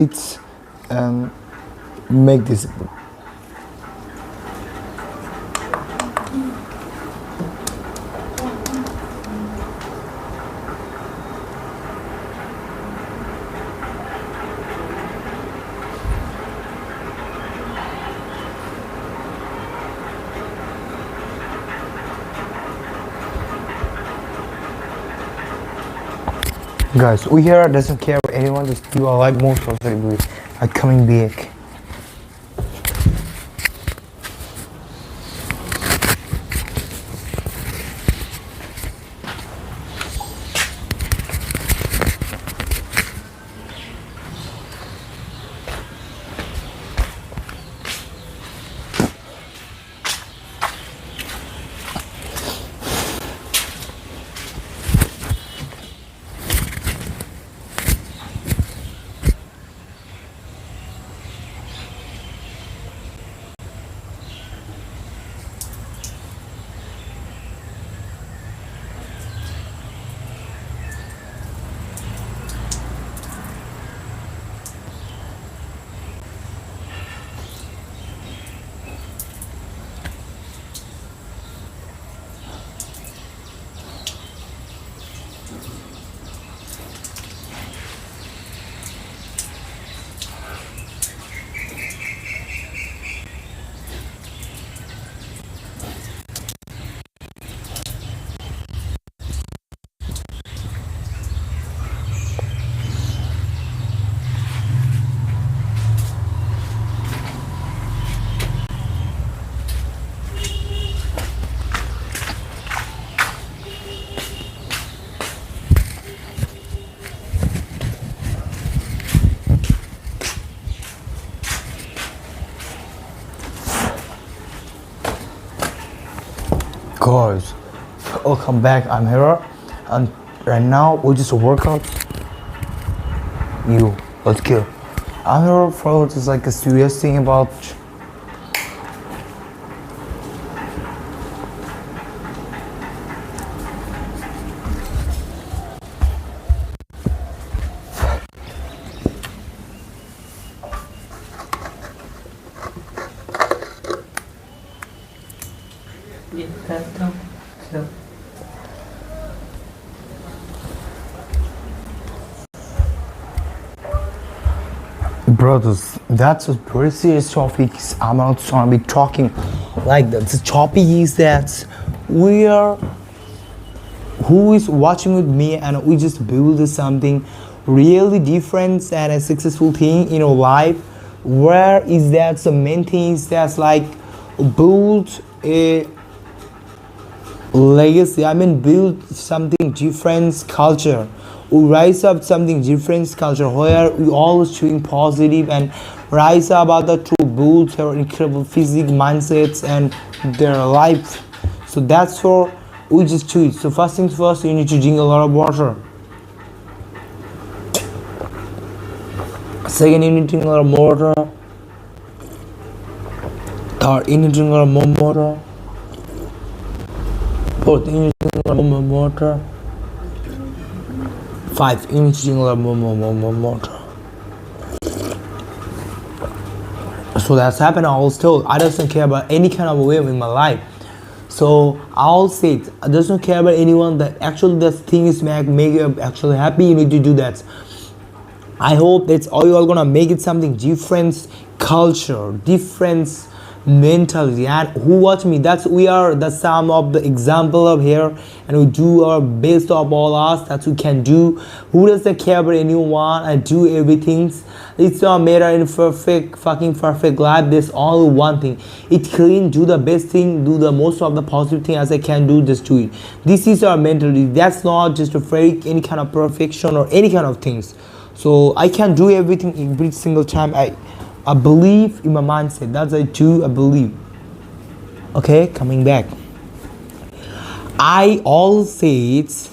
let's um, make this. Guys, we here doesn't care what anyone, just do a like most of the we are coming back. Guys, welcome back. I'm here, and right now we just work out. Let's go. I'm here for just like a serious thing about. Brothers, that's a very serious topic. I'm not gonna be talking like that. The topic is that we are who is watching with me, and we just build something really different and a successful thing in our life. Where is that the main thing is that's like build a legacy. I mean, build something different culture. We rise up something different culture where we always doing positive and rise up other to build their incredible physique mindsets and their life. So that's for we just do it. So first things first, you need to drink a lot of water. Second, you need to drink a lot of water. Third, you need to drink a lot more water. Fourth, you need to drink a lot more water. 5, you need to drink a lot more water. So that's happened. I was told I doesn't care about any kind of way in my life. So I'll say it. I doesn't care about anyone that actually that thing is make you actually happy. You need to do that. I hope that's all you are gonna make it something different culture, different mentality. And who watch me, that's we are the sum of the example of here, and we do our best of all us that we can do. Who doesn't care about anyone and do everything? It's not matter in perfect life. There's only one thing. It clean, do the best thing, do the most of the positive thing as I can do, just do it. This is our mentality. That's not just a fake any kind of perfection or any kind of things. So I can do everything every single time. I believe in my mindset. That's I do. I believe. Okay, coming back. I always say it.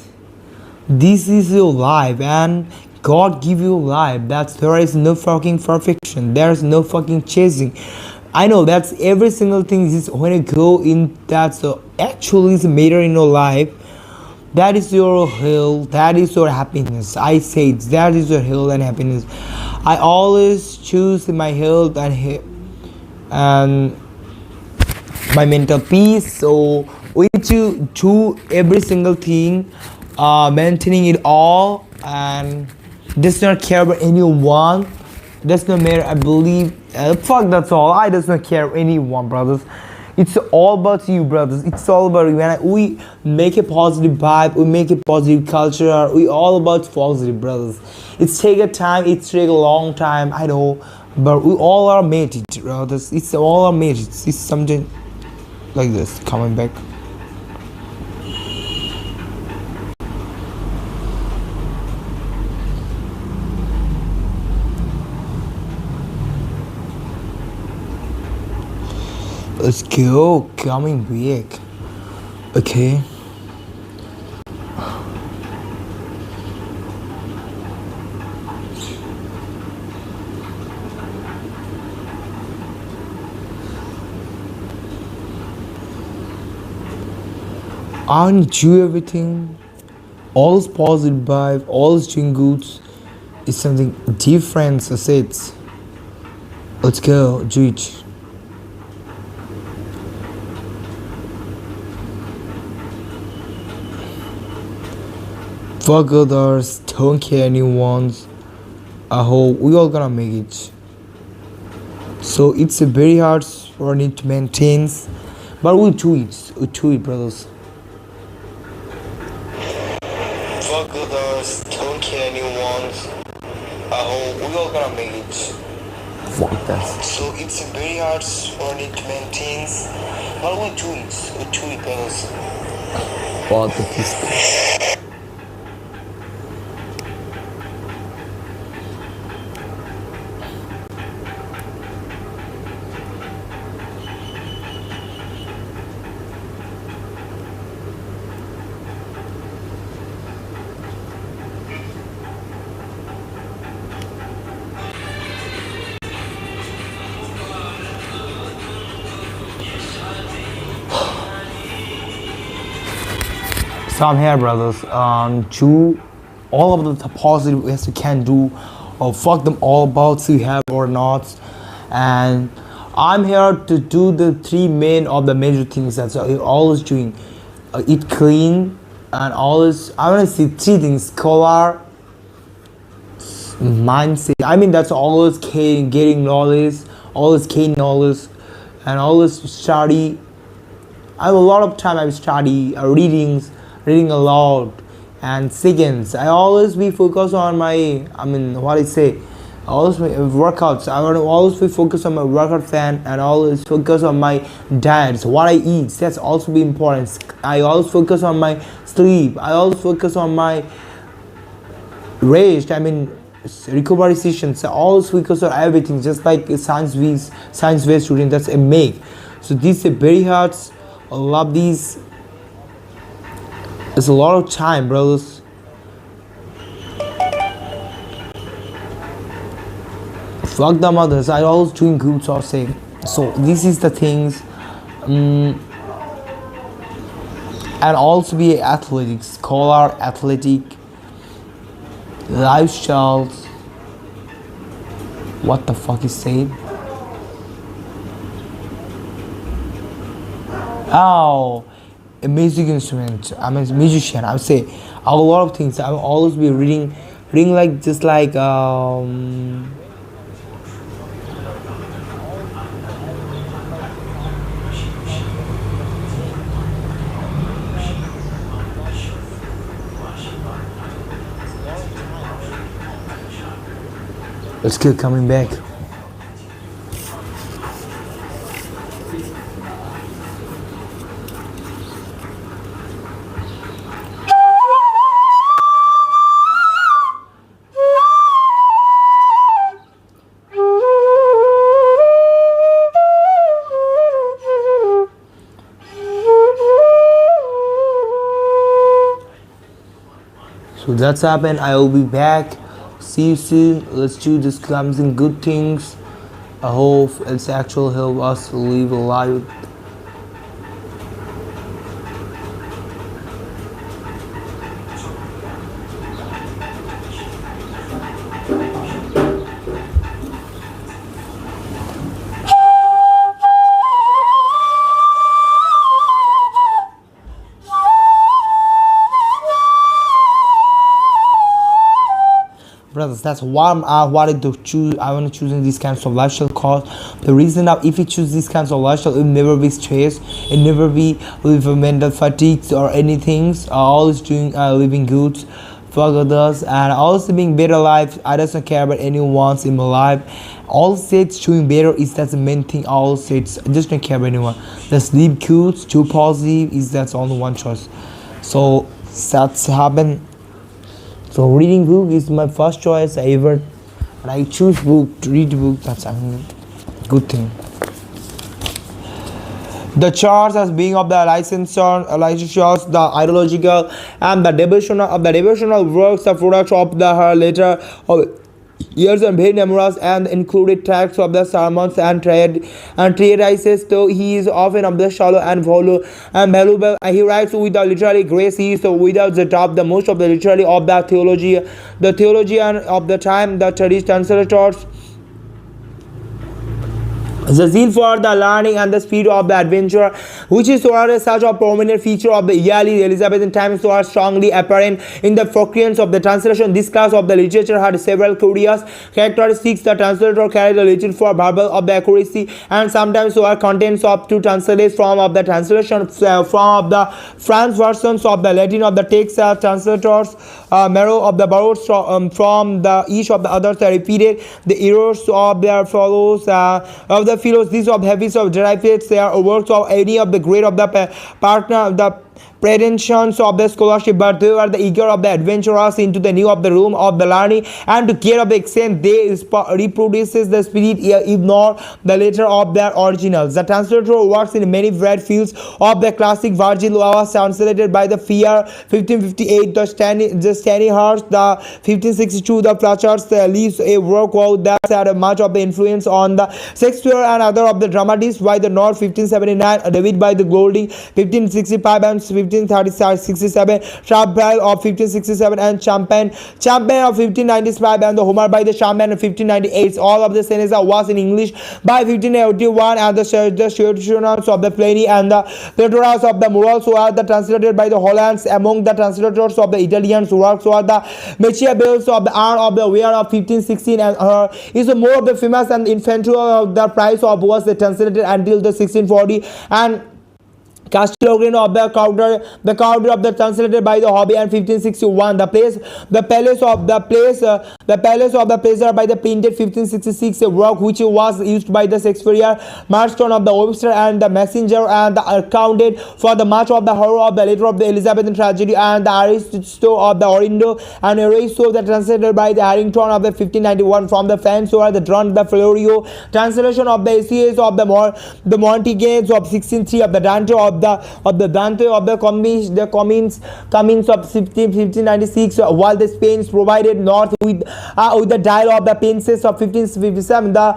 This is your life, and God give you life. That's there is no fucking perfection. There is no fucking chasing. I know that's every single thing is when you go in. That's actually is a matter in your life. That is your health. That is your happiness. I say it. That is your health and happiness. I always choose my health and my mental peace. So we need to do every single thing, maintaining it all, and does not care about anyone. Does not matter. I believe. Fuck. That's all. I does not care anyone, brothers. It's all about you, brothers. It's all about you. We make a positive vibe, we make a positive culture. We all about positive, brothers. It's take a time. It's take a long time. I know, but we all are made it, brothers. It's all are made it. It's something like this coming back. Let's go, coming back. Okay. I want to do everything. All is positive vibe, all is doing good. It's something different, I said. Let's go, do it. Fuck others, don't care anyone. I hope we all gonna make it. So it's a very hard for it to maintain, but we do it, brothers. Fuck others, don't care anyone. I hope we all gonna make it. Fuck that. So it's a very hard for it to maintain, but we do it, brothers. What the fuck? So I'm here, brothers. To all of the positive ways you can do, or fuck them all about so you have or not. And I'm here to do the three main of the major things that you're always doing. Eat clean and always. I want to see three things: color, mindset. I mean that's always getting knowledge, always gain knowledge, and always study. I have a lot of time. I study reading a lot, and seconds. I always be focused on my. I mean, what I say. I always workouts. I want to always be focused on my workout plan and always focus on my diet. So what I eat. That's also be important. I always focus on my sleep. I always focus on my rest. I mean recovery sessions. I always focus on everything. Just like a science-based student. That's a make. So this is very hard. I love these. It's a lot of time, brothers. Fuck the mothers. I always doing good or same. So this is the things, and also be athletic, scholar, athletic, lifestyles. What the fuck is saying? Oh. A music instrument. I'm a musician. I would say a lot of things. I will always be reading like just like let's keep coming back. So that's happened. I will be back. See you soon. Let's do this something good things. I hope it's actually help us live a life. brothers, that's why I wanted to choose. I want to choosing these kinds of lifestyle. Cause the reason that if you choose these kinds of lifestyle, it will never be stressed, it never be with mental fatigues or anything. Always doing living good, fuck others, and also being better life. I doesn't care about anyone in my life. All states doing better is that's the main thing. All states I just don't care about anyone. Just live good, too positive is that's only one choice. So that's happened. So reading book is my first choice ever, and I choose book to read book. That's a good thing. The charts as being of the licensure, the ideological, and the devotional works, the products of the her later of years and very numerous and included texts of the sermons and treatises, though he is often of the shallow and valuable. He writes with the literary grace. He is without the doubt the most of the literary of the theologian of the time, the translators. The zeal for the learning and the speed of the adventure, which is such a prominent feature of the early Elizabethan times, so are strongly apparent in the focus of the translation. This class of the literature had several curious characteristics. The translator carried a little for verbal of the accuracy, and sometimes so are contents of to translate from of the translation from of the French versions of the Latin of the text. Translators marrow of the borrowed from the each of the others repeated the errors of their fellows of the philos. These of habits of derivatives, they are works of any of the great of the partner of the pretensions of the scholarship, but they were the eager of the adventurers into the new of the room of the learning, and to care of the extent they reproduces the spirit, if not the letter of their originals. The translator works in many varied fields of the classic. Virgil was translated by the Fear 1558, the Stanyhurst, the 1562, the Fletcher's leaves a work out that had much of the influence on the Shakespeare and other of the dramatists by the North 1579, David by the Golding 1565 and 1567, Champbell of 1567 and Champagne of 1595, and the Homer by the Champagne of 1598. All of the Seneca was in English by 1581, and the Shirtions of the Pliny and the Platoras of the Morals were the translated by the Hollands. Among the translators of the Italians works were the Machiavellis of the Art of the Wear of 1516, and her is more of the famous and infantile of the price of was translated until the 1640, and Castelograno of the Cowder of the translated by the Hobby and 1561. The Palace of the Pleasure by the printed 1566, a work which was used by the Shakespeare, Marston of the Webster and the Messenger, and the accounted for the much of the horror of the later of the Elizabethan tragedy, and the Aristo of the Orindo and Eraso the translated by the Harrington of the 1591 from the French, or the Dron the Florio translation of the essays of the Montaigne of 1603, of the Dante of the Comines of 1596, while the Spain provided North with the dial of the Pences of 1557, the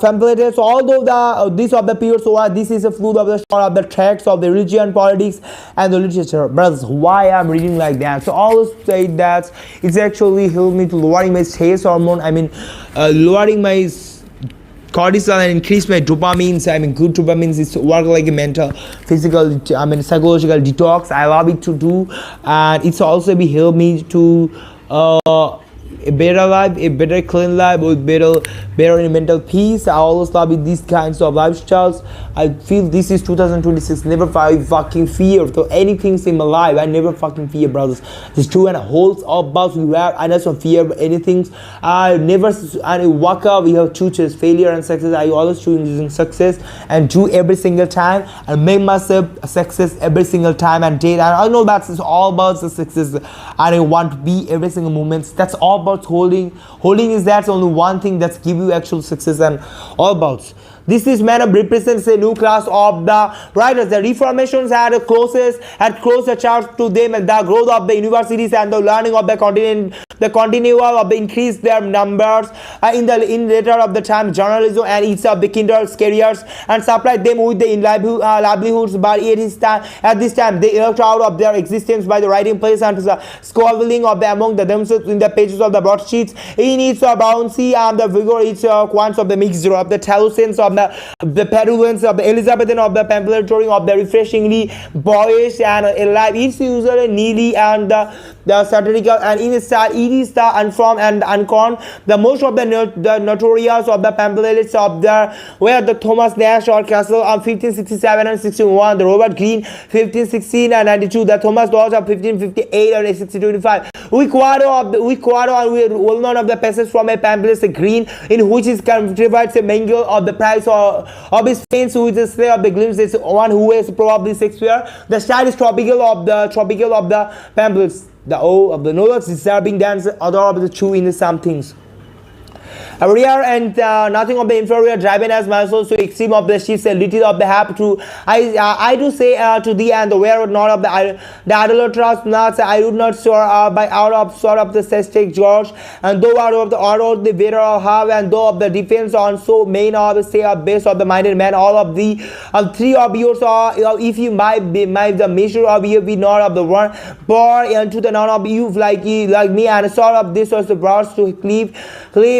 pamphlets. Although this of the periods, so this is a fluid of the short of the tracts of the religion, politics, and the literature. Brothers, why I'm reading like that? So I always say that it's actually helped me to lowering my stress hormone. I mean, lowering my cortisol and increase my dopamines. I mean, good dopamines is work like a mental, physical, I mean, psychological detox. I love it to do, and it's also be help me to a better life, a better clean life with better mental peace. I always love it, these kinds of lifestyles. I feel this is 2026. Never fucking fear to anything in my life. I never fucking fear, brothers. This two and a whole about we have. I don't fear anything. I walk up. We have two choices, failure and success. I always choose using success and do every single time and make myself a success every single time and date. And I know that's all about the success. I want to be every single moment. That's all about holding is that's only one thing that's give you actual success, and all about this is man represents a new class of the writers. The reformations had closer charge to them, and the growth of the universities and the learning of the continent, the continual of the increase their numbers in later of the time journalism and each of the kindred's careers and supplied them with the livelihoods. But at this time they eloped out of their existence by the writing place and the squabbling of the among themselves in the pages of the broadsheets. In its bouncy and the vigor, its quants of the mixture of the thousands of of the Peruvians, of the Elizabethan, of the pamphleteering, of the refreshingly boyish and alive. It's usually needy and the satirical, and in style it is the unformed and uncorn. The most of the notorious of the pamphlets of the were the Thomas Nash or Castle of 1567 and 61, the Robert Greene 1516 and 92, the Thomas Dodge of 1558 and 1625. We quarter and we well known of the passage from a pamphlet Green, in which is contrived a mingle of the price of his fame with the slay of the glimpse. It's one who is probably Shakespeare. The style is tropical of the pamphlets. The O of the novels is serving dance, other of the two in the some things. Rear and nothing of the inferior, driven as muscles to extreme of the shifts, a little of the hap to I do say to thee, and the where not of the idolatrous nuts I would not soar by out of sort of the sestic George, and though out of the order the better of have, and though of the defense on so main of the say of base of the minded man, all of the three of yours are if you might the measure of you be not of the one bore into the none of you like me, and sort of this was the brows to cleave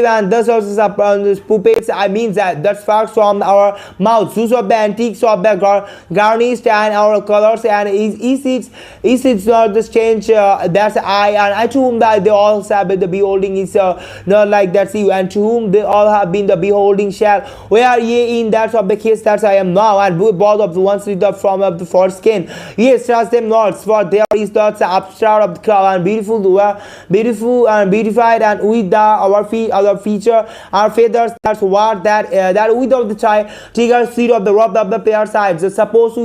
and thus also the puppets. I mean that sparks from our mouths, use of the antiques of the garnished and our colors, and is it not the change that's I to whom that they all have the beholding is not like that's you, and to whom they all have been the beholding shall. Where ye in that of the case that I am now, and both of the ones with the from of the foreskin. Yes, trust them not, for there is that abstract of the crowd, and beautiful and beautified, and with the our feature our feathers. That's what that without the tiger seed of the robbed of the pair sides. Suppose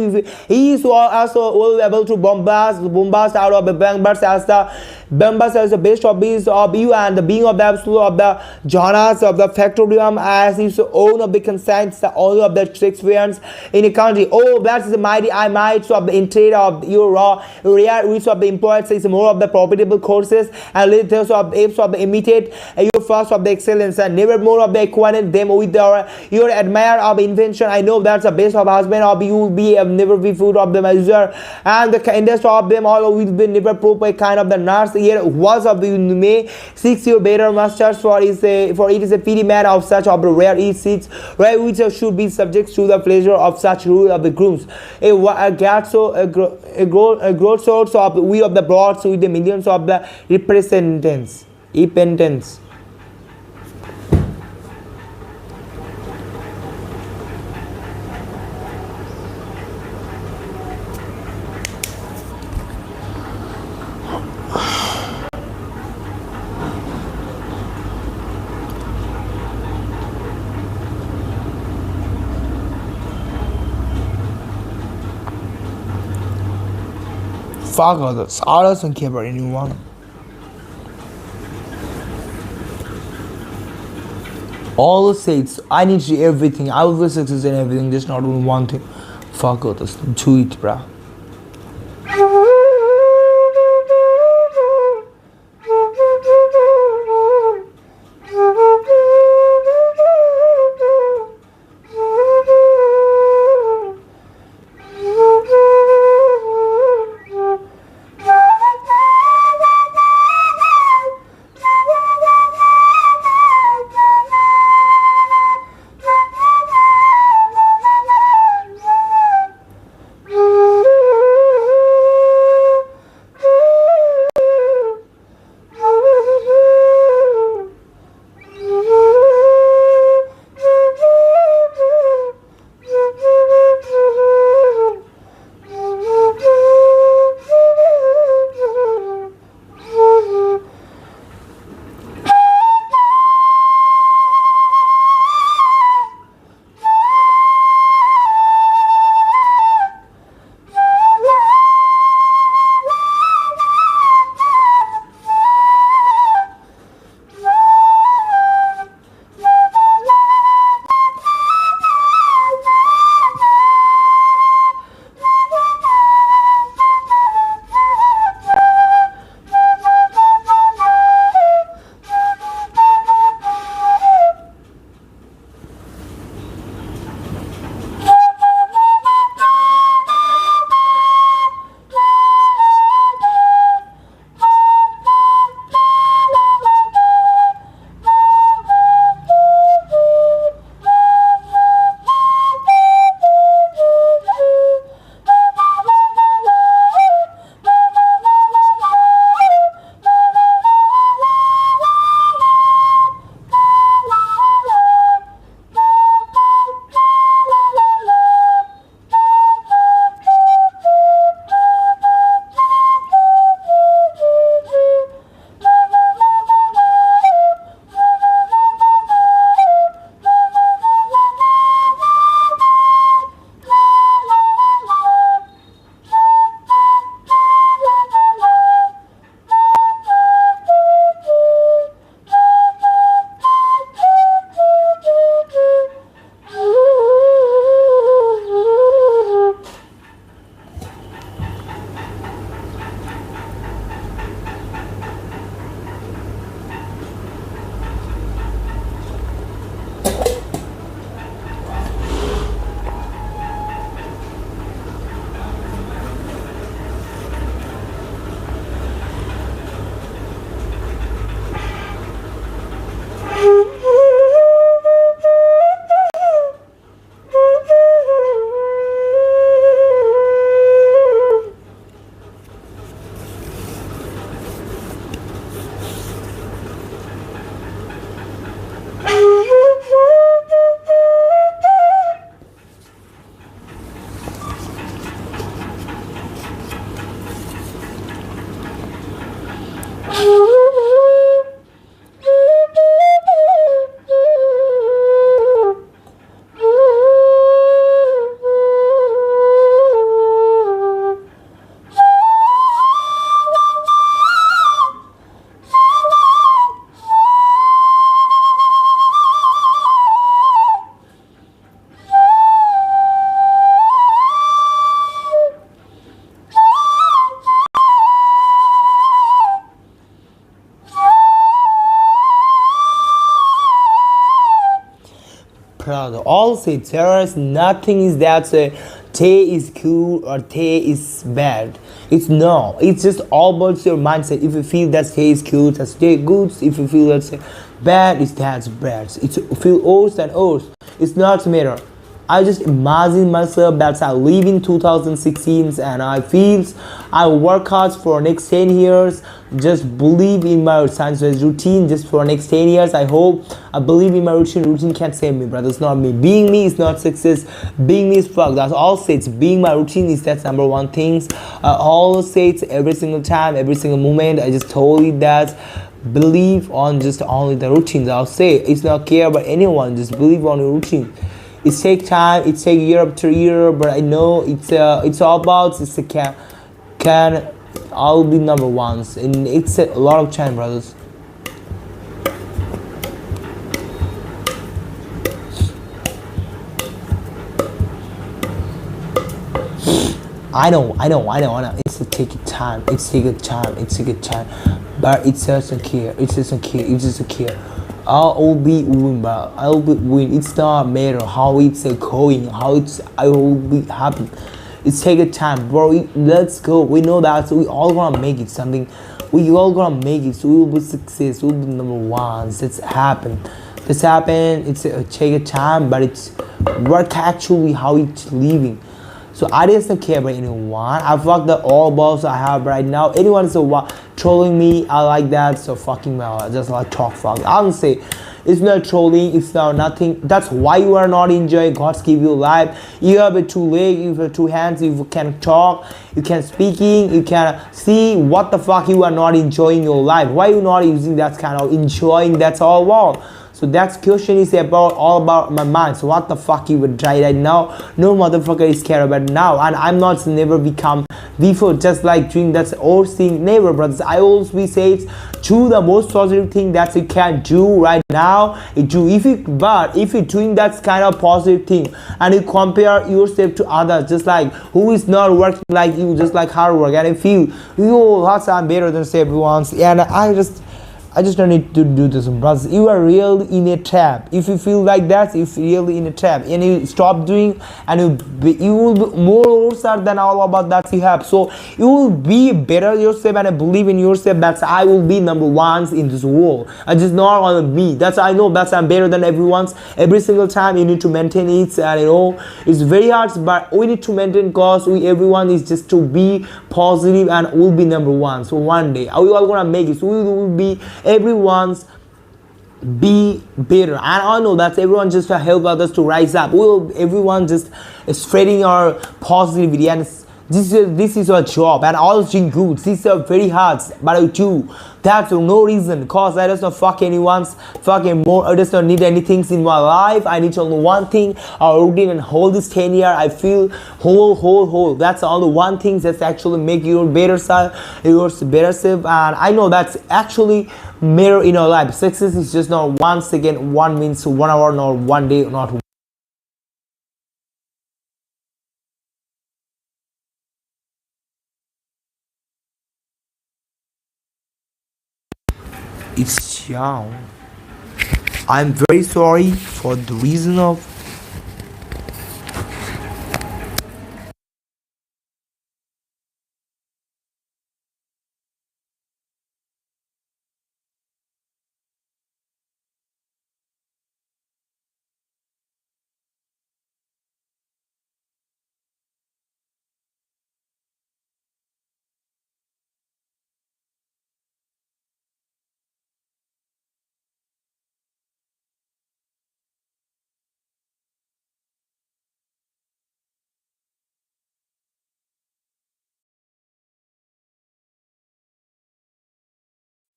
he is also well able to bombast out of the members as the best of beings of you, and the being of the absolute of the Jonas of the factorium as his own of the consents, the owner of the Shakespeareans in a country. Oh, that's the mighty I might of the intrade of your raw which of the imports is more of the profitable courses, and little of apes of the imitate your first of the excellence, and never more of the acquainted them with your admire of invention. I know that's the best of husband of you will be never be food of the measure, and the kindest of them all will be never prove a kind of the nurse here was of the may seeks your better masters, for it is a pity man of such of the rare he sits where which should be subject to the pleasure of such rule of the grooms. A growth sorts of we of the broads with the millions of the representants. Fuck others. I doesn't care about anyone. All states, I need to do everything. I will be success in everything, just not doing one thing. Fuck others. Do it, bruh. crowd. All say there is nothing is that say Tay is cool or Tay is bad. It's no. It's just all about your mindset. If you feel that Tay is cool, that's Tay good. If you feel that's bad, it's that's bad. It's feel worse and worse. It's not matter. I just imagine myself that I live in 2016 and I feel I work hard for next 10 years. Just believe in my science routine just for next 10 years. I hope I believe in my routine. Routine can't save me, brother. It's not me. Being me is not success. Being me is fuck. That's all say being my routine is that's number one things. I always say it every single time, every single moment. I just told you that believe on just only the routines. I'll say it's not care about anyone. Just believe on your routine. It take time, it take year after year, but I know it's all about it's a can I'll be number ones, and it's a lot of time, brothers. I know. It's a take time. It's take a time. It's a good time, but it doesn't care. It doesn't care. It doesn't care. I'll be win, but I'll be win. It's not matter how it's going, how it's I will be happy. It's take a time, bro. Let's go. We know that so we all gonna make it something. We all gonna make it. So we will be success. We'll be number ones. It's happen. This happen. It's a take a time, but it's work actually how it's living. So I doesn't care about anyone. I fuck the all balls I have right now. Anyone is trolling me, I like that. So fucking well, I just like talk fuck. I don't say it's not trolling. It's not nothing. That's why you are not enjoying. God's give you life. You have a two legs, you have two hands. You can talk. You can speaking. You can see what the fuck you are not enjoying your life. Why you not using that kind of enjoying? That's all wrong. So that question is about all about my mind. So what the fuck you would try right now? No motherfucker is care about now, and I'm not never become before just like doing that old thing. Never, brothers. I always we say it's do the most positive thing that you can do right now. You do if you but if you're doing that kind of positive thing and you compare yourself to others, just like who is not working like you, just like hard work, and if you I'm better than everyone's, and I just don't need to do this, brothers. You are really in a trap. If you feel like that, if you're really in a trap, and you stop doing, and you will be more awesome than all about that you have. So you will be better yourself, and I believe in yourself. That's I will be number ones in this world. I just not on me. That's I know that's I'm better than everyone's. Every single time you need to maintain it, and you know it's very hard, but we need to maintain cause we everyone is just to be positive and we'll be number one. So one day we all gonna make it. So we will be everyone's be better, and I know that everyone just to help others to rise up. Will everyone just spreading our positivity, and this is your job, and all doing good. This is very hard, but I do. That's for no reason, cause I just not fuck anyone's fucking more. I just don't need anything in my life. I need only one thing. I routine and hold this 10 year. I feel whole. That's only one thing that's actually make your better self, your better self, and I know that's actually mirror in your life. Success is just not 1 second, 1 minute, 1 hour, nor 1 day, not. It's young. I'm very sorry for the reason of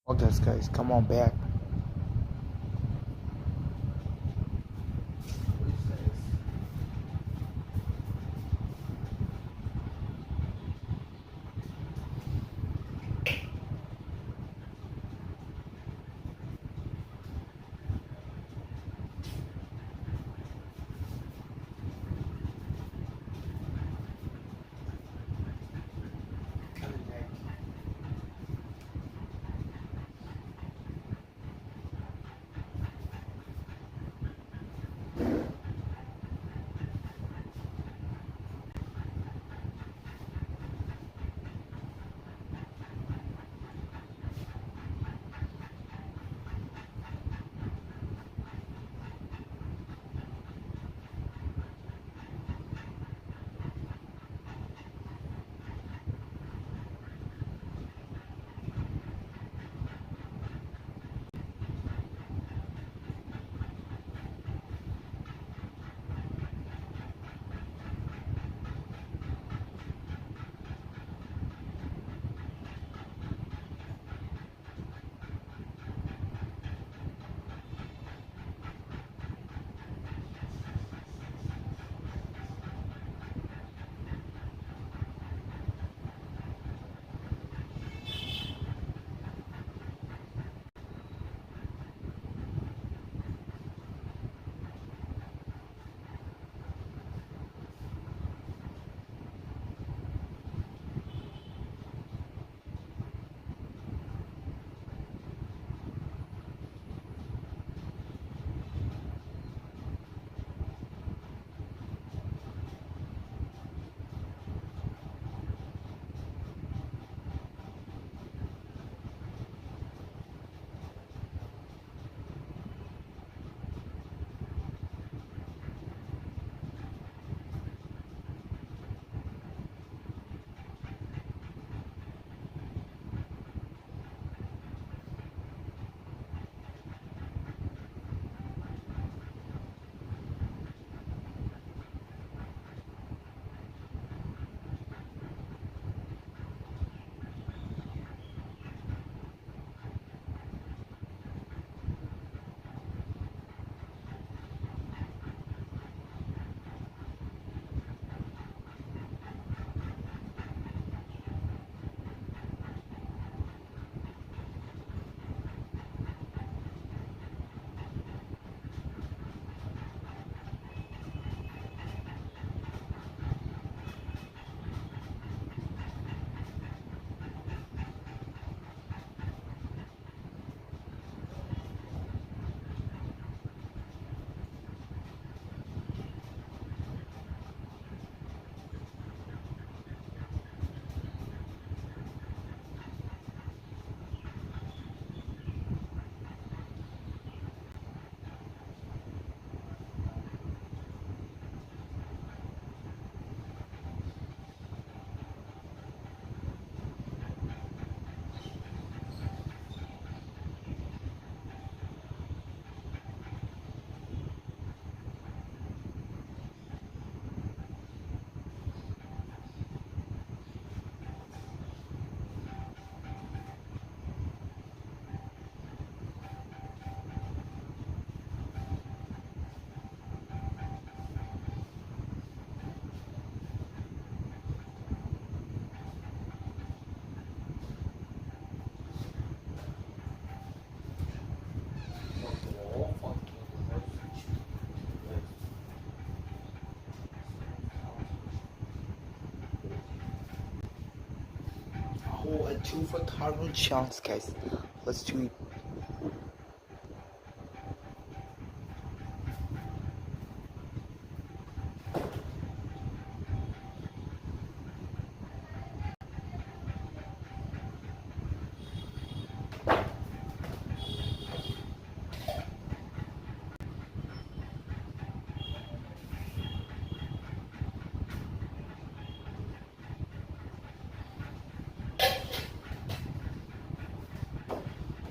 okay guys, come on back. Let's do for carbon chance, guys. Let's do it.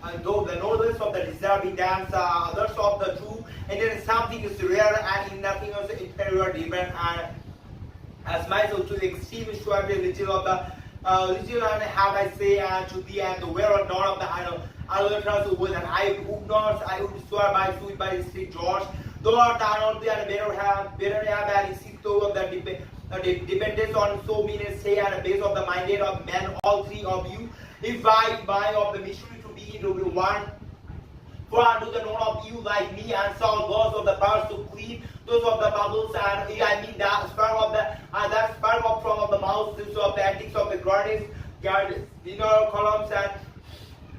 And though the nobles of the deserving dance are others of the true, and there is something is rare and in nothing else inferior, different, and as myself to the extreme extraordinary little of the little and have I say to thee and the where or not of the other trust with an I would not, I would swear by sweet by the St. George, though art thou not the and better have and see of the dependence on so many say and a base of the minded of men, all three of you, if I buy of the mystery to be one. For unto the known of you like me and saw those of the powers to clean, those of the bubbles, and I mean that spark of the that spark of from of the mouth, those of the antics of the gardens, dinner columns,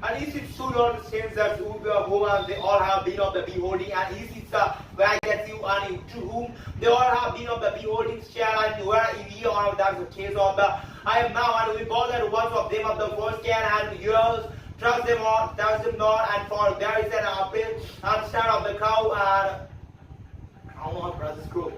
and is it so not the same as who they all have been of the beholding, and is it where that you and to whom they all have been of the beholding shall and where ye are that's the case of the I am now and we both at once of them of the first can and yours. Trust them not, and for there is an appeal and stand of the cow and how much brothers grow.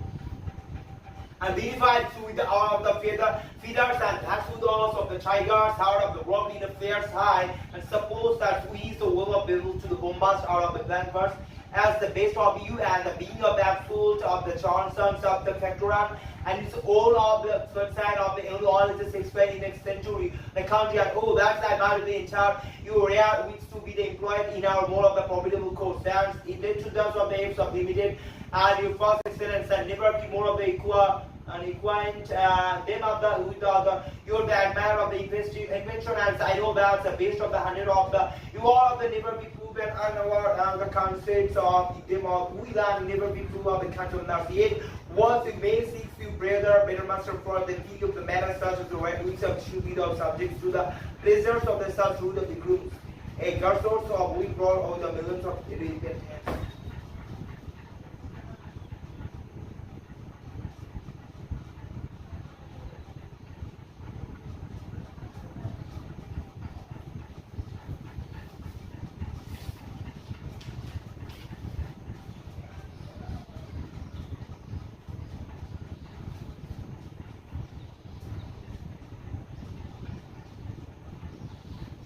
And verified through the hour of the feathers, and that's through the hours of the tigers, out of the rock in the fierce high, and suppose that we is the will of Bill to the bombast out of the blank verse, as the base of you and the being of the absolute of the Johnsons of the Factoran, and it's all of the sunshine of the all is the 6th in next century. The country and oh that's that might be entire you rare which to be the employed in our more of the formidable course. That's in the 2 terms of the apes of limited and your first excellence and never be more of the equine them of the with the other you're the admirer of the invention as I know that's the base of the 100 of the you all of the never be proven and our the concepts of them of we learn never be proven of the country of the 8 once it may seek you brother better master for the key of the matter such as the right which should be the subjects to the pleasures of the self root of the group a God source of we brought all the millions of irritated hands.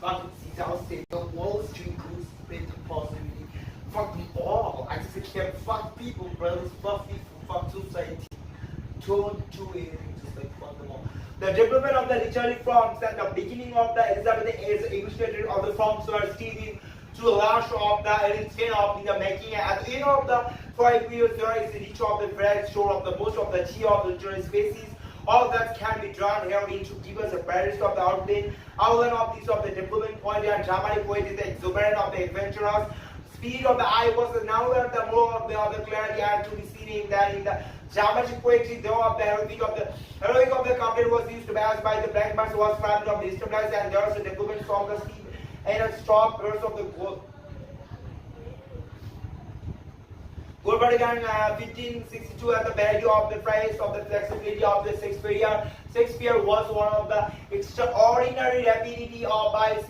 Fuck I'll say the Wall Street groups with the positivity. Fuck them all. I just can't fuck people, brothers, fuck people, fuck society. Don't do anything, just like fuck them all. The development of the literary forms at the beginning of the Elizabeth is illustrated of the forms were still to the last of the skin of the making. At the end of the 5 years, there is the reach of the fresh shore of the most of the tea of the literary species. All that can be drawn here into give us a barest of the outline of this of the development point and dramatic point is the exuberance of the adventurous. Speed of the eye was now that the more of the other clarity and to be seen in that in the dramatic poetry though of the heroic of the content was used as by the black mass was found of the stabilized and there was a development from the speed and a strong burst of the goal. Goldberg 1562 at the value of the price of the flexibility of the Shakespeare. Shakespeare was one of the extraordinary rapidity of by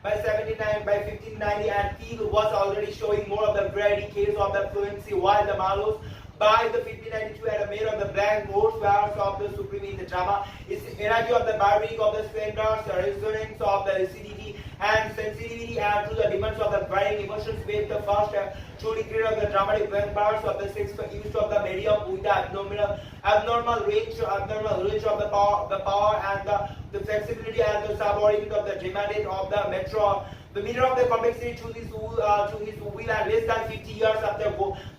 79 by 1590 and Thiel was already showing more of the variety case of the fluency while the Marlowe's by the 1592 had a made of the blank most powers of the supreme in the drama. Its energy of the barbaric of the splendors, the resonance of the acidity and sensitivity and to the demands of the varying emotions made the first truly clear of the dramatic parts of the Shakespeare use of the medium with the abnormal range of the power and the flexibility and the subordinate of the dramatic of the metro. The meter of the complexity to his will and less than 50 years after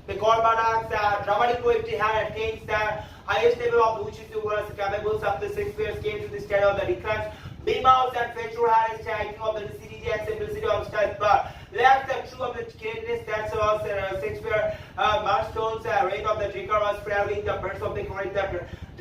the Goldberg's dramatic poetry had attained the highest level of which it was capable of the Shakespeare came to the state of the decline. Beamhouse and Fletcher had a striking of the lucidity and simplicity of style, but left the true of the greatness that was Shakespeare. Marstone's reign of the drinker was probably the burst of the correct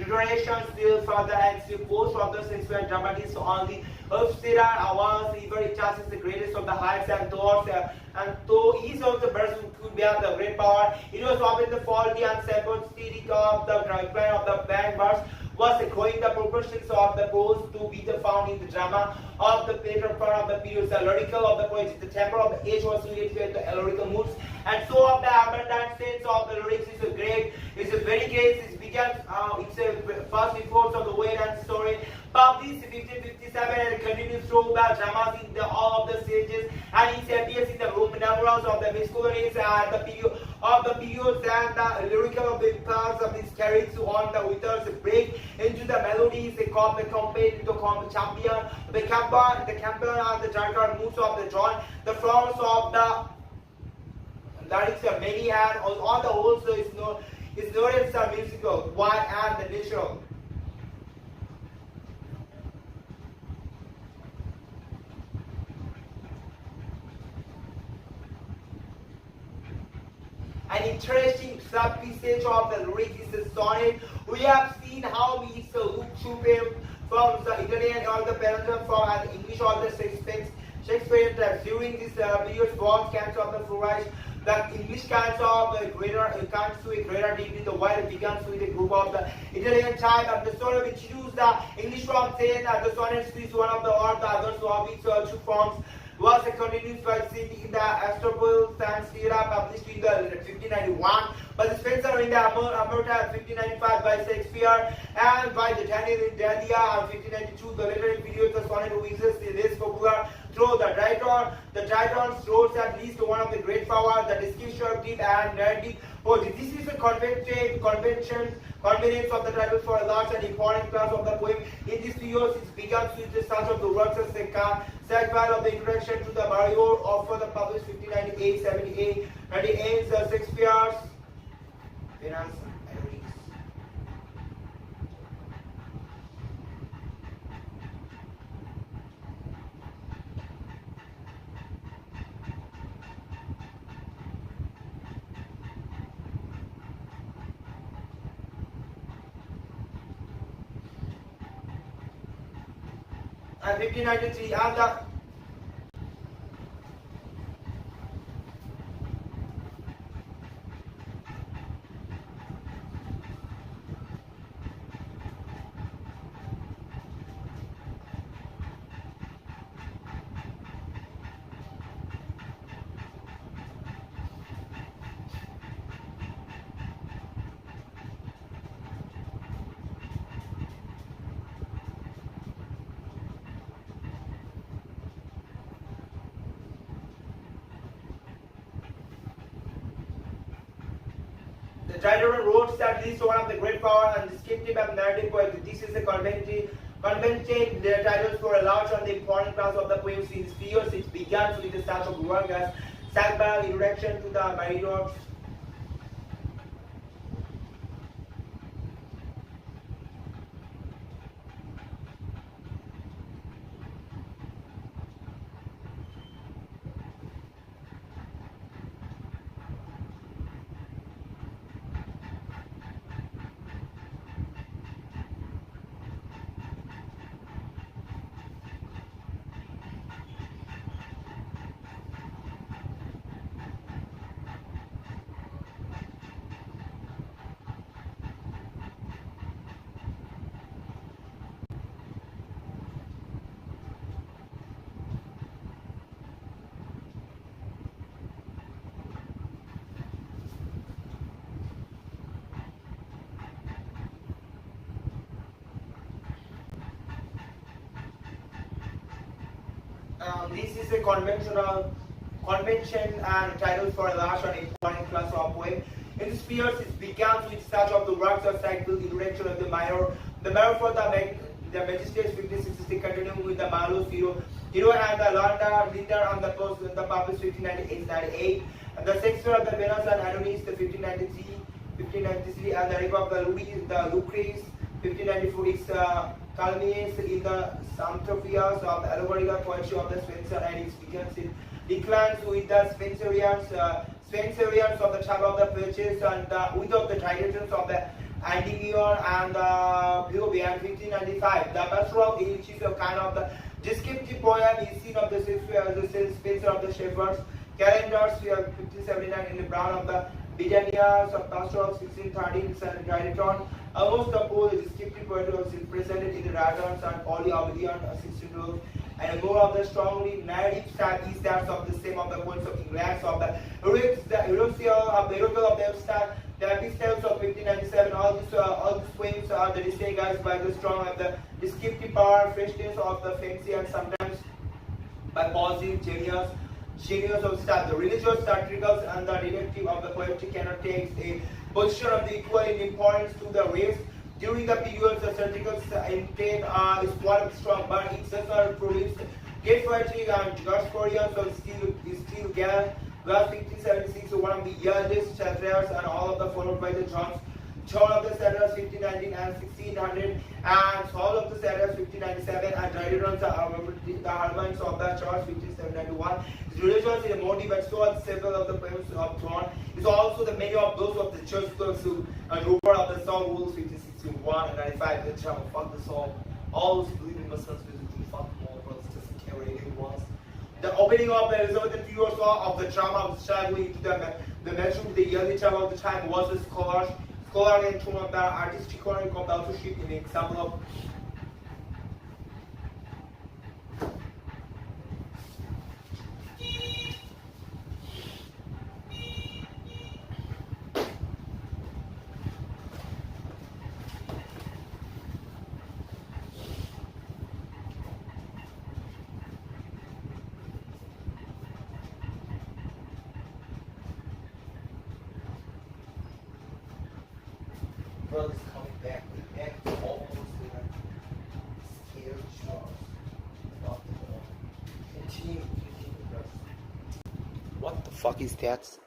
deterioration still further and still goes from the Shakespearean dramatists only. Upstairs was ever it is the greatest of the heights and thoughts, and though each of the person could bear the great power, it was often the faulty and sympathetic of the decline of the bank burst was growing the proportions of the prose to be the found in the drama of the later part of the period. The lyrical of the poets, the temper of the age was related to the lyrical moods, and so of the abundant sense of the lyrics is a great, is a very great. It began, it's a first reports of the weight and story. Published 1557 and continues through the dramas in all of the stages, and it appears in the Roman numerals of the miscellaneous and the period of the periods, and the lyrical of the parts of this carries on the withers break into the melodies. They call the campaign, the champion, the campion and the darker moods of the John, the flowers of the lyrics are many, and on the whole so is noted as musical, wide and the natural. An interesting sub-passage of the lyrics is the sonnet. We have seen how we look through him from the Italian or the Persian from an English or the Shakespearean types. During this period, both kinds of the flourish. The English kinds of greater kinds to a greater degree, the while it begins with a group of the Italian type, and the sonnet which use the English form saying and the sonnet is one of the or the others of its two forms was a continuous version in the Astropole and Sierra published in the 1591, but the Spenser in the Amurta 1595 by Shakespeare, and by the Daniel in Delia 1592. The later period the sonnet is less popular through the Dryden. The Dryden's wrote at least one of the great power, the descriptive and narrative poetry. This is a convenience of the title for a large and important class of the poem. In this period, it begins with the start of the works of Sackville of the introduction to the Mario of the published 1598-78, and it ends Shakespeare's Finance and Weeks. And 1593 and the Dryden wrote that this is one of the great power and descriptive and narrative poetry. This is a convention the titles for a large and the important class of the poems in spheres. It begins with the start of work as Sackville introduction to the Mario. This is a convention and title for a large and important class of poem. In the spheres, it begins with such of the works of Sackville, the introduction of the Mayor for the Magistrates 1560, continuing with the Marlowe's Hero and the Linder on the post in the published 1598, and the Shakespeare of the Venus and Adonis, the 1593, and the Rape of the Lucrece, 1594 is culminates in the Samtrophias of the allegorical poetry of the Spenser, and it begins in declines with the Spenserians of the type of the purchase and with of the traditions of the Antigone and Plebeian 1595. The pastoral age is a kind of the descriptive poem is seen of the Spencer of the Shepherds. Calendars we have 1579 in the Brown of the Britannia, some pastoral 1613, St. Gariton. Almost the poem is descriptive poetry was presented in the Radons and Polly Abedian 1612. And more of the strongly narrative style is that of the same of the points of England, of the Erosia of the Erosia of the style, the epistles of 1597, all these poems are the distinguished by the strong of the descriptive power, freshness of the fancy, and sometimes by positive genius of style. The religious satirical and the detective of the poetry cannot take a position of the equal in importance to the race. During the period, the satirical intent is quite strong, but it does not produce great poetry and Gasparian, so still Gas 1576, one of the earliest satires, and all of the followed by the John of the Satires 1519 and 1600, and all of the Satires 1597, and Dryden's the Harmons of the Church 1591. His religion is a motive, but so are several of the poems of John. Is also the many of those of the church books and Rupert of the Song Rules 1561 and 95. The Channel, fuck the song. All those believing Muslims basically fuck them all, brothers, just care what it was. The opening of the Elizabethan period of the drama of the straggling to the mention of the early time of the time was a scholar and tone of the artistic and authorship in example of brothers coming back to almost scared Charles. Continue, brothers. What the fuck is that?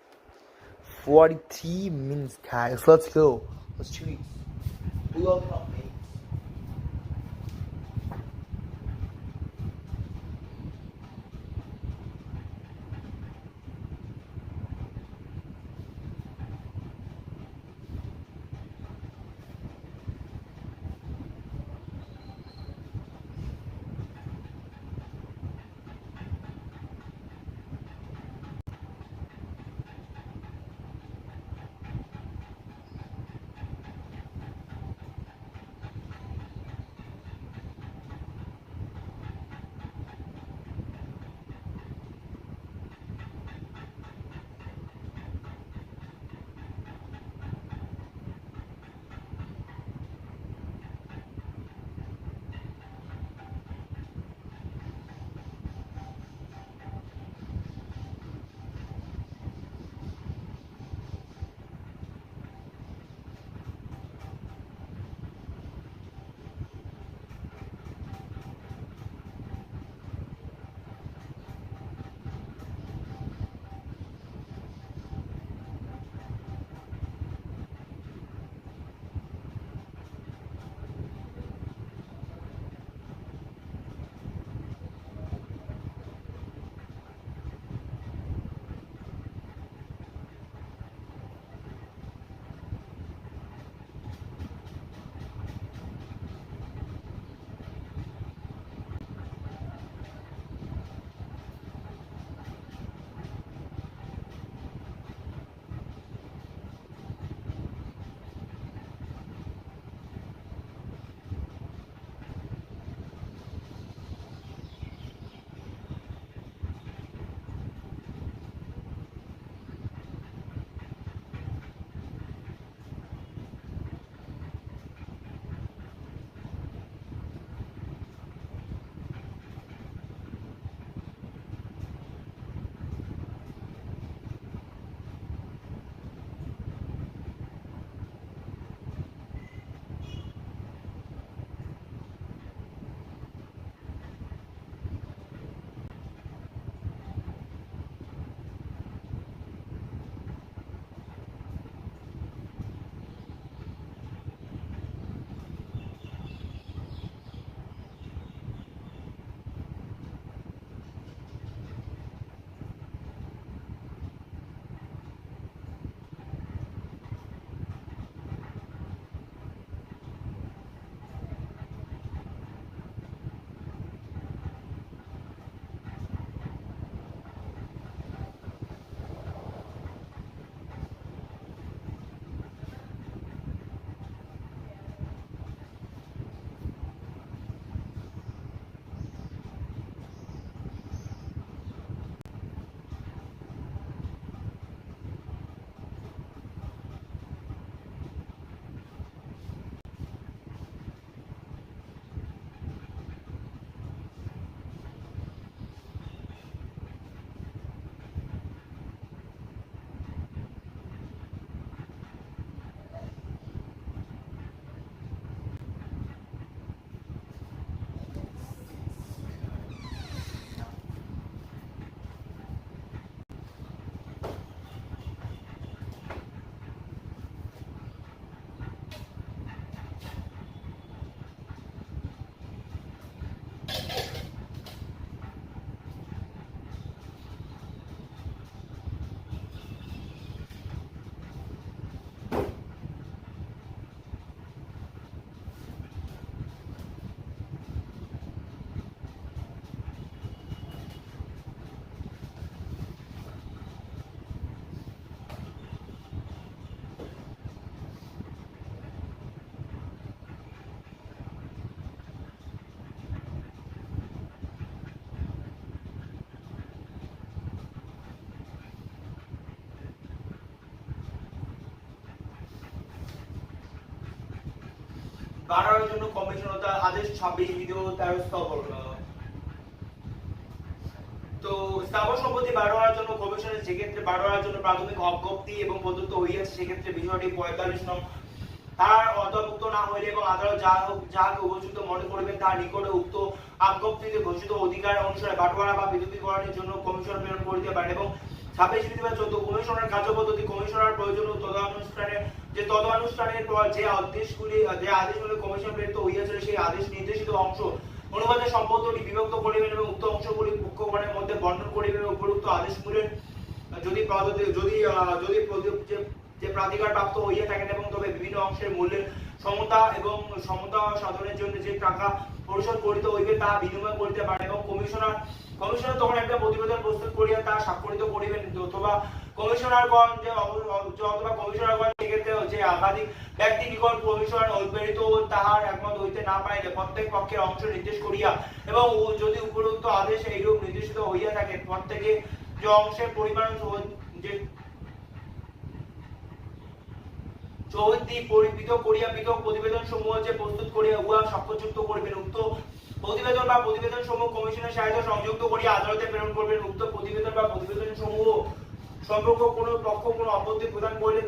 40 minutes, guys. Let's go. Let's choose. We all come, mate. বাড়ানোর জন্য commission আদেশ 26 video 13 স্তর। তো স্থাবর সম্পত্তি বাড়ানোর জন্য কমিশনের সেক্ষেত্রে বাড়ানোর জন্য প্রাথমিক অজ্ঞপ্তি এবং প্রদত্ত হইয়াছে, সেক্ষেত্রে বিষয়টি 45 নং তার অন্তর্ভুক্ত না হইলে এবং আদালত যাহাকে উপযুক্ত মনে করবেন তার নিকটে উক্ত অজ্ঞপ্তিতে ঘোষিত অধিকার অনুসারে বাটোয়ারা বা বিদ্যুতীকরণের জন্য কমিশন প্রেরণ করিতে পারেন। এবং 26 বিধি বা 14 কমিশনের কার্যপদ্ধতি কমিশনার প্রয়োজনীয় তদনুষ্ঠানের পর যে আদেশগুলি কমিশন প্রেরিত হইয়াছিল সেই আদেশ নির্দেশিত অংশ অনুবাদে সম্পত্তি বিভক্ত করিবেন এবং উক্ত অংশগুলি পক্ষগণের মধ্যে বণ্টন করিবেন। উপরোক্ত আদেশগুলির যদি যে প্রাধিকার প্রাপ্ত হইয়া থাকেন এবং তবে বিভিন্ন অংশের মূল্যের সমতা সাধনের জন্য যে টাকা পরিশোধ করিতে হইবে তা বিনিময় করিতে পারে। এবং কমিশনার তখন একটা প্রতিবেদন প্রস্তুত করিয়া তা স্বাক্ষরিত করিবেন, অথবা কমিশনারগণ সেক্ষেত্রে যে একাধিক ব্যক্তি নিকট কমিশনার প্রেরিত তাহার একমত হইতে না পারিলে প্রত্যেক পক্ষের অংশ নির্দেশ করিয়া এবং যদি উপরোক্ত আদেশ এইরূপ নির্দেশিত হইয়া থাকে প্রত্যেকে যে অংশের পরিমাণ যে পৃথক করিয়া পৃথক প্রতিবেদন সমূহ যে প্রস্তুত করিয়া উহা সাক্ষ্যযুক্ত করিবেন। উক্ত প্রতিবেদন বা প্রতিবেদন সমূহ কমিশনের সাহায্যে সংযুক্ত করিয়া আদালতে প্রেরণ করবেন। উক্ত প্রতিবেদন বা প্রতিবেদন সমূহ সম্পর্ক কোনো পক্ষ কোনো আপত্তি প্রদান করিলে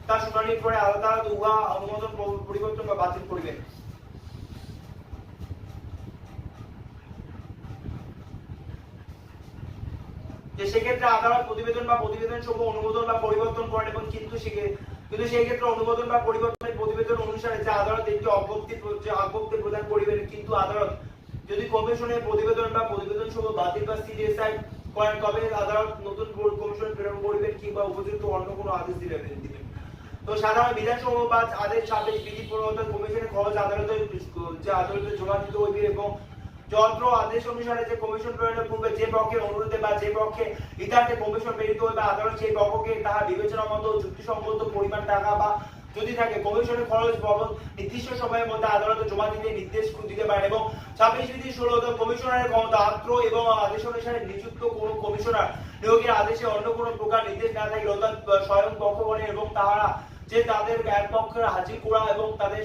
তা শুনানির পরে আদালত উহা অনুমোদন পরিবর্তন বা বাতিল করিবেন। যে সেক্ষেত্রে আদালত প্রতিবেদন বা প্রতিবেদন সমূহ অনুমোদন বা পরিবর্তন করেন এবং কিন্তু সেই ক্ষেত্রে অনুমোদন বা পরিবর্তনের প্রতিবেদন অনুসারে যে আদালত একটি অজ্ঞপ্তি প্রদান করিবেন। কিন্তু আদালত যদি কমিশনের প্রতিবেদন বা প্রতিবেদন সমূহ বাতিল বা ডিসাইড করেন তবে আদালত নতুন কমিশন প্রেরণ করিবেন কিংবা উপযুক্ত অন্য কোনো আদেশ দিবেন। তো সাধারণ বিধানসভা বা আদেশ 26 বিধি প্রণয়ন কমিশনের খরচ আদালতে জমা দিতে হইবে এবং যন্ত্র আদেশ অনুসারে যে কমিশন প্রেরণের পূর্বে যে পক্ষের অনুরোধে বা যে পক্ষে ইতার্থে কমিশন প্রেরিত হইবে আদালত সেই পক্ষকে তাহা বিবেচনা মতো যুক্তিসঙ্গত পরিমাণ টাকা বা যদি থাকে কমিশনের খরচ বাবদ নির্দিষ্ট সময়ের মধ্যে আদালতে জমা দিতে নির্দেশ দিতে পারে। এবং 26 বিধি 16 কমিশনারের ক্ষমতা আত্র এবং আদেশ অনুসারে নিযুক্ত কোন কমিশনার নিয়োগের আদেশে অন্য কোনো প্রকার নির্দেশ না থাকে অর্থাৎ স্বয়ং পক্ষগণের এবং তাহারা যে তাদের এক পক্ষের হাজির করা এবং তাদের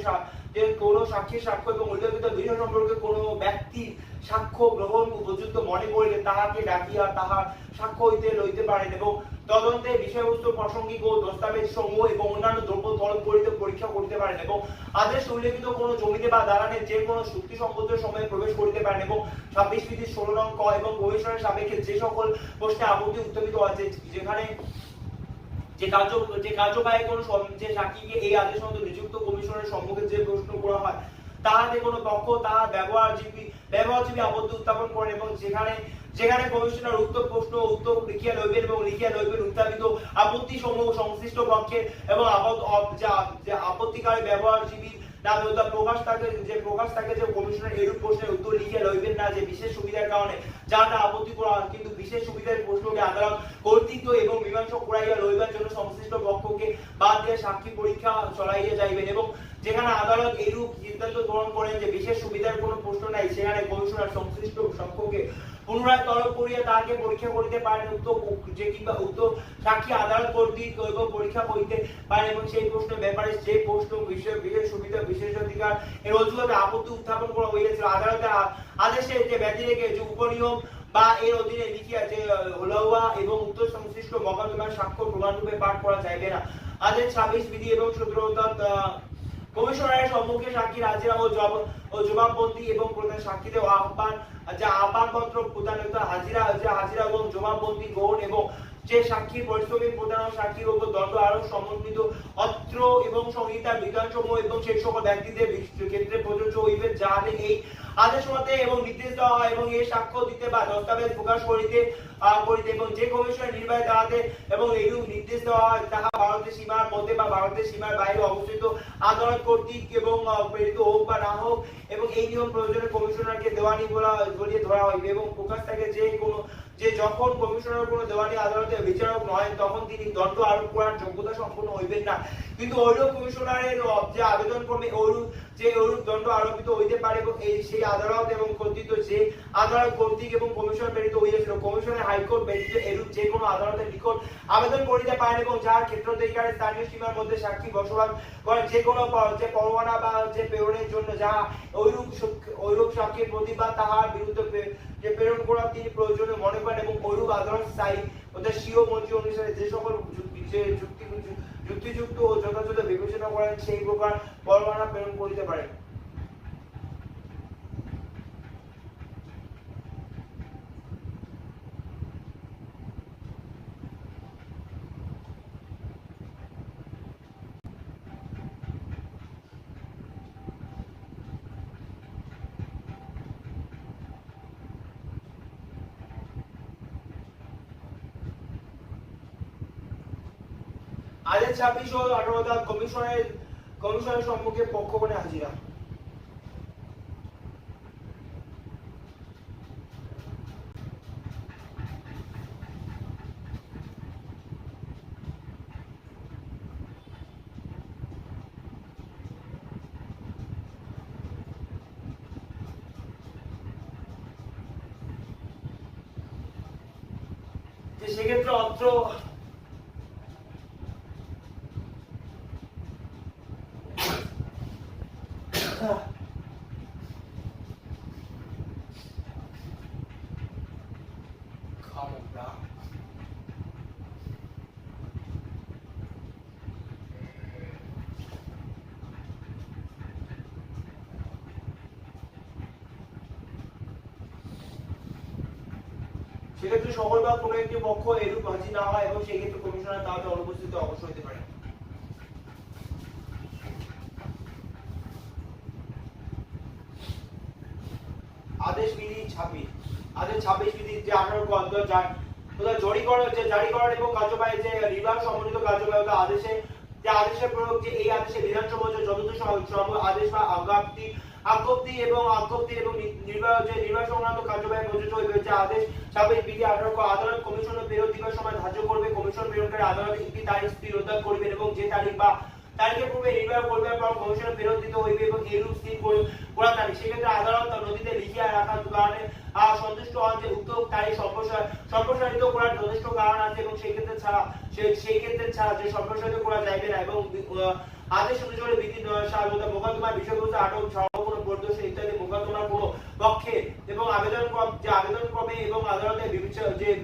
যে কোনো সাক্ষীর সাক্ষ্য এবং উল্লেখিত বিষয় সম্পর্কে কোনো ব্যক্তি সাক্ষ্য গ্রহণ উপযুক্ত মনে করিলে তাহাকে ডাকিয়া তাহার সাক্ষ্য হইতে লইতে পারেন এবং তদন্তে বিষয়বস্তু প্রাসঙ্গিক ও দস্তাবেজ সমূহ এবং অন্যান্য দ্রব্য তলব করিতে পরীক্ষা করিতে পারেন এবং আদেশ উল্লেখিত কোনো জমিতে বা দালানের যে কোনো চুক্তি সম্পর্ক সময়ে প্রবেশ করিতে পারেন। এবং 26 বিধি 16 নং ক এবং কমিশনের সাপেক্ষে যে সকল প্রশ্নে আপত্তি উত্থাপিত আছে যেখানে যে কার্যবাহী কোন যে সাক্ষীকে এই আদেশ মতো নিযুক্ত কমিশনের সম্মুখে যে প্রশ্ন করা হয় তাহাতে কোনো পক্ষ তাহার ব্যবহারজীবী আপত্তি উত্থাপন করেন এবং যেখানে কমিশনার উক্ত প্রশ্ন উত্তর লিখিয়া লইবেন এবং লিখিয়া লইবেন উত্থাপিত আপত্তি সমূহ সংশ্লিষ্ট পক্ষে এবং আপত্তিকারী ব্যবহারজীবী না প্রকাশ থাকে যে কমিশনার এরূপ প্রশ্নের উত্তর লিখিয়া লইবেন না যে বিশেষ সুবিধার কারণে যাহাতে আপত্তি করা হয়, কিন্তু বিশেষ সুবিধার প্রশ্নকে আদালত কর্তৃত্ব এবং মীমাংসা করাইয়া লইবার জন্য সংশ্লিষ্ট পক্ষকে বাদ দিয়ে সাক্ষী পরীক্ষা চলাইয়া যাইবেন। এবং যেখানে আদালত এরূপ সিদ্ধান্ত গ্রহণ করেন যে বিশেষ সুবিধার কোনো প্রশ্ন নাই সেখানে কমিশনার সংশ্লিষ্ট পক্ষকে পুনরায় তলব করিয়া তাহাকে পরীক্ষা করিতে পারেন উক্ত সাক্ষী আদালত কর্তৃক এবং পরীক্ষা করিতে পারেন এবং সেই প্রশ্নের ব্যাপারে যে প্রশ্ন বিশেষ সুবিধা বিশেষাধিকার এর অজুহাতে আপত্তি উত্থাপন করা হইয়াছিল আদালতের আদেশে যে ব্যতি রেখে যে উপনিয়ম বা এর অধীনে লিখিয়া যে হলওয়া এবং উত্তর সংশ্লিষ্ট মকদ্দমার সাক্ষ্য প্রমাণরূপে পাঠ করা যাইবে না। আদেশ 26 বিধি এবং 17 কমিশনারের সম্মুখে সাক্ষীর হাজিরা ও জবাববন্দি এবং প্রধান সাক্ষীদের আহ্বানপত্র প্রদান হাজিরা এবং জবাববন্দি গ্রহণ এবং যে সাক্ষীর পরিশ্রমিক প্রধান ও সাক্ষীর উপর দণ্ড আরোপ সমন্বিত অত্র এবং সংহিতার বিধানসমূহ এবং সেই সকল ব্যক্তিদের ক্ষেত্রে প্রযোজ্য হইবে যাহাতে এই আদেশ মতে এবং নির্দেশ দেওয়া হয় এবং এই সাক্ষ্য দিতে বা দস্তাবেজ প্রকাশ করিতে এবং যে কমিশনের নির্বাহী তাহাতে এবং এইরূপ নির্দেশ দেওয়া হয় তাহা ভারতের সীমার মধ্যে বা ভারতের সীমার বাইরে অবস্থিত আদালত কর্তৃক এবং প্রেরিত হোক বা না হোক এবং এই নিয়ম প্রয়োজনে কমিশনারকে দেওয়ানি বলিয়ে ধরা হইবে এবং প্রকাশ থাকে যে যখন কমিশনার কোনো দেওয়ানি আদালতের বিচারক নয় তখন তিনি দণ্ড আরোপ করার যোগ্যতা সম্পন্ন হইবেন না, কিন্তু ঐরূপ কমিশনারের যে আবেদন ক্রমে ঐরূপ যে ওরূপ দণ্ড আরোপিত হইতে পারে এবং এই সেই আদালত এবং কর্তৃত্ব যে আদালত কর্তৃক এবং কমিশন প্রেরিত হইয়াছিল, কমিশনের হাইকোর্ট ব্যতীত এরূপ যে কোনো আদালতের নিকট আবেদন করিতে পারেন এবং যার ক্ষেত্রাধিকারের স্থানীয় সীমার মধ্যে সাক্ষী বসবাস করেন যে কোনো যে পরোয়ানা বা যে প্রেরণের জন্য যা ওইরূপ সাক্ষীর প্রতিবাদ তাহার বিরুদ্ধে যে প্রেরণ করা তিনি প্রয়োজনীয় মনে করেন এবং ওইরূপ আদালত স্থায়ী অর্থাৎ স্বীয় মর্জি অনুসারে যে সকল যুক্তিযুক্ত ও যথাযথ বিবেচনা করেন সেই প্রকার পরোয়ানা প্রেরণ করিতে পারেন। আদেশ 26 ও 18 কমিশনের সম্মুখে পক্ষগণে হাজিরা। সেক্ষেত্রে অত্র সেক্ষেত্রে সকল বা কোনো একটি পক্ষ এরূপ হাজির না হয় এবং সেই ক্ষেত্রে কমিশনার তাহাতে অনুপস্থিত অবশ্য হতে পারে। আদেশ বিধি 26 আদেশ 26 বিধি যে 18 জারিকরণ এবং কার্যবাহী যে নির্বাহ সম্বন্ধিত কার্যবাহী আদেশে যে আদেশের প্রয়োগ যে এই আদেশে বিধানসভা যে যতদূর আদেশ বা আজ্ঞপ্তি এবং নির্বাহ সংক্রান্ত কার্যবাহী প্রযোজ্য হইবে যে আদেশ 26 বিধি 18 আদালত কমিশনের ফেরত দিবার সময় ধার্য করবে। কমিশন প্রেরণকারী আদালত একটি তারিখ স্থির করিবেন এবং যে তারিখ বা তারিখের পূর্বে নির্বাহ করবার পর কমিশনে ফেরত দিতে হইবে এবং এরূপ স্থির করা তারিখ। সেক্ষেত্রে আদালত নথিতে লিখিয়া রাখার কারণে সন্তুষ্ট হন যে উক্ত তারিখ সম্প্রসারিত করার যথেষ্ট কারণ আছে এবং সেই ক্ষেত্রে ছাড়া যে সম্প্রসারিত করা যাইবে না এবং আদেশ অনুসারে বিধি মোকদ্দমার বিষয়বস্তু আটক কোনো পরিদর্শন ইত্যাদি মোকদ্দমার কোনো পক্ষে এবং আবেদনক্রমে এবং আদালতের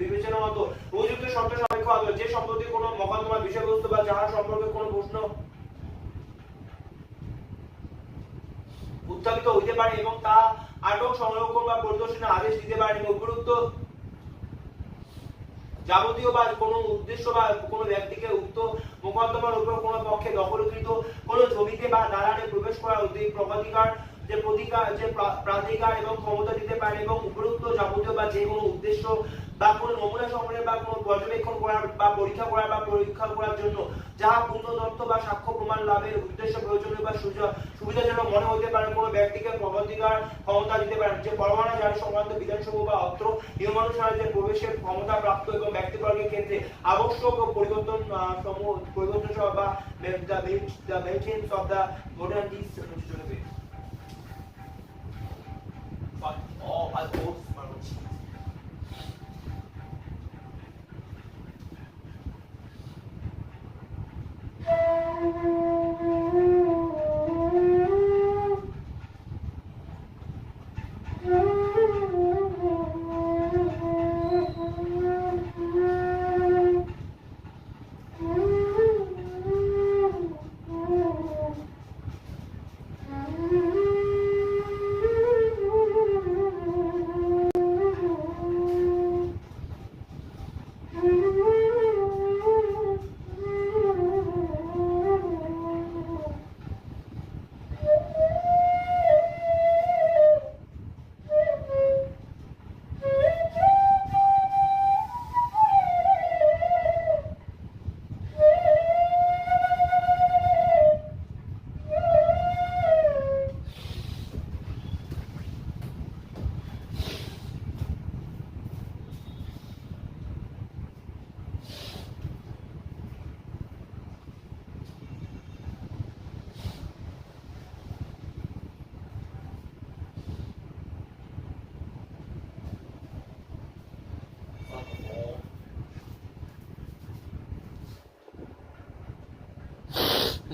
বিবেচনা মতো উপযুক্ত শর্ত সাপেক্ষ আদালত যে সম্পত্তি কোনো মোকদ্দমার বিষয়বস্তু বা যাহার সম্পর্কে কোনো প্রশ্ন উত্থাপিত হইতে পারে এবং তা আটক সংরক্ষণ বা পরিদর্শনের আদেশ দিতে পারে এবং উপযুক্ত যাবতীয় বা কোনো উদ্দেশ্য বা কোনো ব্যক্তিকে উক্ত মোকদ্দমার উপর কোনো পক্ষে দখলকৃত কোনো জমিতে বা দালানে প্রবেশ করার প্রতিকার প্রাধিকার এবং ক্ষমতা দিতে পারে এবং উপযুক্ত যাবতীয় বা যে কোনো উদ্দেশ্য বা কোনো নমুনা সংগ্রহ বা কোনো পর্যবেক্ষণ করার বা পরীক্ষা করার জন্য যাহা পূর্ণ তথ্য বা সাক্ষ্য প্রমাণ লাভের উদ্দেশ্য প্রয়োজনীয় বা সুবিধাজনক মনে হতে পারে কোনো ব্যক্তিকে প্রবর্তিকার ক্ষমতা দিতে পারে যে পরোয়ানা জারি সংক্রান্ত বিধানসভা বা অত্র নিয়মানুসারে যে প্রবেশের ক্ষমতা প্রাপ্ত এবং ব্যক্তিবর্গের ক্ষেত্রে আবশ্যক পরিবর্তন সহ বা the maintenance of the modernities but all are both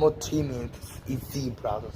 more 3 minutes. Easy, brothers.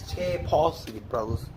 Stay positive, brothers.